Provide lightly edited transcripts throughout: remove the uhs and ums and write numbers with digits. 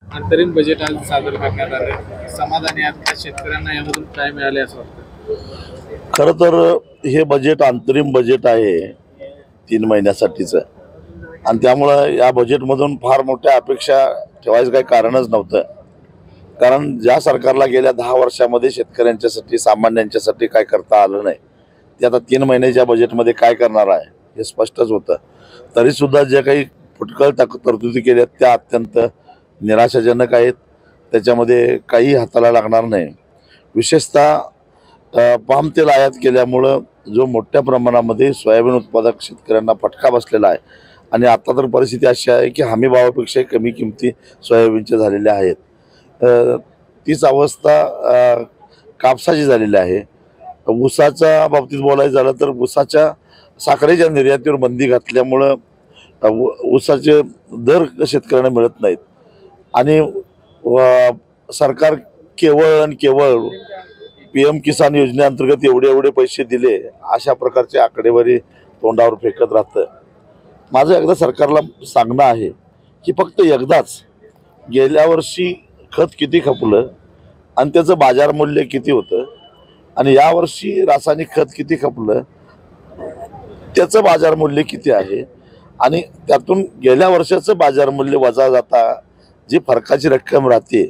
अंतरिम बजेट आज सादर करण्यात आले। समाधानी आहात का? शेतकऱ्यांना यामधून काय मिळाले असं वाटतं? खरं तर हे बजेट अंतरिम बजेट आहे 3 महिन्यासाठीचं आणि त्यामुळं या बजेटमधून फार मोठ्या अपेक्षा ठेवायचं काही कारणच नव्हतं। कारण ज्या सरकारला गेल्या 10 वर्षामध्ये शेतकऱ्यांच्यासाठी सामान्यांच्यासाठी काय करता आलं नाही ते आता 3 महिन्याच्या बजेटमध्ये काय करणार आहे हे स्पष्टच होतं। तरीसुद्धा जे काही फुटकळ तरतुदी केल्या त्या अत्यंत निराशाजनक आहेत। त्याच्यामध्ये काही हाताला लागणार नाही। विशेषतः पाम तेल आयात केल्यामुळं जो मोठ्या प्रमाणामध्ये सोयाबीन उत्पादक शेतकऱ्यांना फटका बसलेला आहे आणि आता तर परिस्थिती अशी आहे की हमी भावापेक्षा कमी किमती सोयाबीनच्या झालेल्या आहेत। तीच अवस्था कापसाची झालेली आहे। ऊसाच्या बाबतीत बोलायचं झालं तर ऊसाच्या साखरेच्या निर्यातीवर बंदी घातल्यामुळं ऊसाचे दर शेतकऱ्यांना मिळत नाहीत आणि सरकार केवळ आणि केवळ PM किसान योजनेअंतर्गत एवढे एवढे पैसे दिले अशा प्रकारची आकडेवारी तोंडावर फेकत राहतं। माझं एकदा सरकारला सांगणं आहे की फक्त एकदाच गेल्या वर्षी खत किती खपलं आणि त्याचं बाजार मूल्य किती होतं आणि यावर्षी रासायनिक खत किती खपलं त्याचं बाजार मूल्य किती आहे आणि त्यातून गेल्या वर्षाचं बाजार मूल्य वजा जाता जी फरकाची रक्कम राहते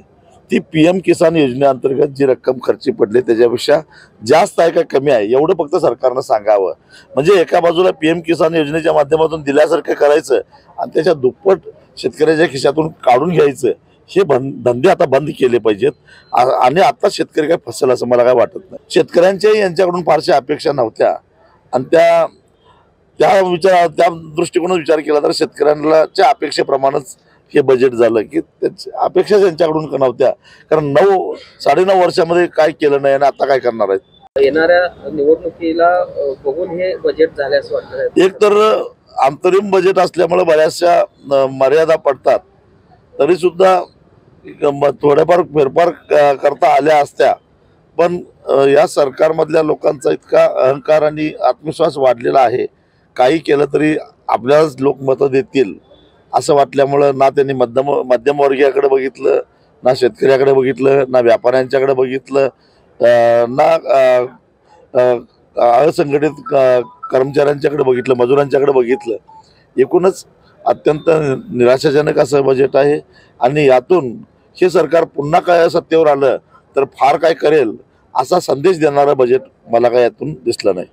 ती PM किसान योजनेअंतर्गत जी रक्कम खर्ची पडली त्याच्यापेक्षा जास्त आहे का कमी आहे एवढं फक्त सरकारनं सांगावं। म्हणजे एका बाजूला PM किसान योजनेच्या माध्यमातून दिल्यासारखं करायचं आणि त्याच्या दुप्पट शेतकऱ्याच्या खिशातून काढून घ्यायचं हे धंदे आता बंद केले पाहिजेत आणि आता शेतकरी काय फसेल असं मला काय वाटत नाही। शेतकऱ्यांच्याही यांच्याकडून फारशा अपेक्षा नव्हत्या आणि त्या दृष्टिकोनातून विचार केला तर शेतकऱ्यांच्या अपेक्षेप्रमाणेच हे बजेट झालं की अपेक्षा त्यांच्याकडून नव्हत्या। कारण 9-9.5 वर्षामध्ये काय केलं नाही आणि आता काय करणार आहेत। येणाऱ्या निवडणुकीला बघून हे बजेट झाले असं वाटतं। एक तर अंतरिम बजेट असल्यामुळे बऱ्याचशा मर्यादा पडतात तरी सुद्धा थोड्याफार फेरफार करता आल्या असत्या पण या सरकारमधल्या लोकांचा इतका अहंकार आणि आत्मविश्वास वाढलेला आहे काही केलं तरी आपल्यालाच लोक मतं देतील असं वाटल्यामुळं ना त्यांनी मध्यमवर्गीयाकडे बघितलं ना शेतकऱ्याकडे बघितलं ना व्यापाऱ्यांच्याकडे बघितलं ना असंघटित कर्मचाऱ्यांच्याकडे बघितलं मजुरांच्याकडे बघितलं। एकूणच अत्यंत निराशाजनक असं बजेट आहे आणि यातून हे सरकार पुन्हा काय सत्तेवर आलं तर फार काय करेल असा संदेश देणारं बजेट मला काय यातून दिसलं नाही।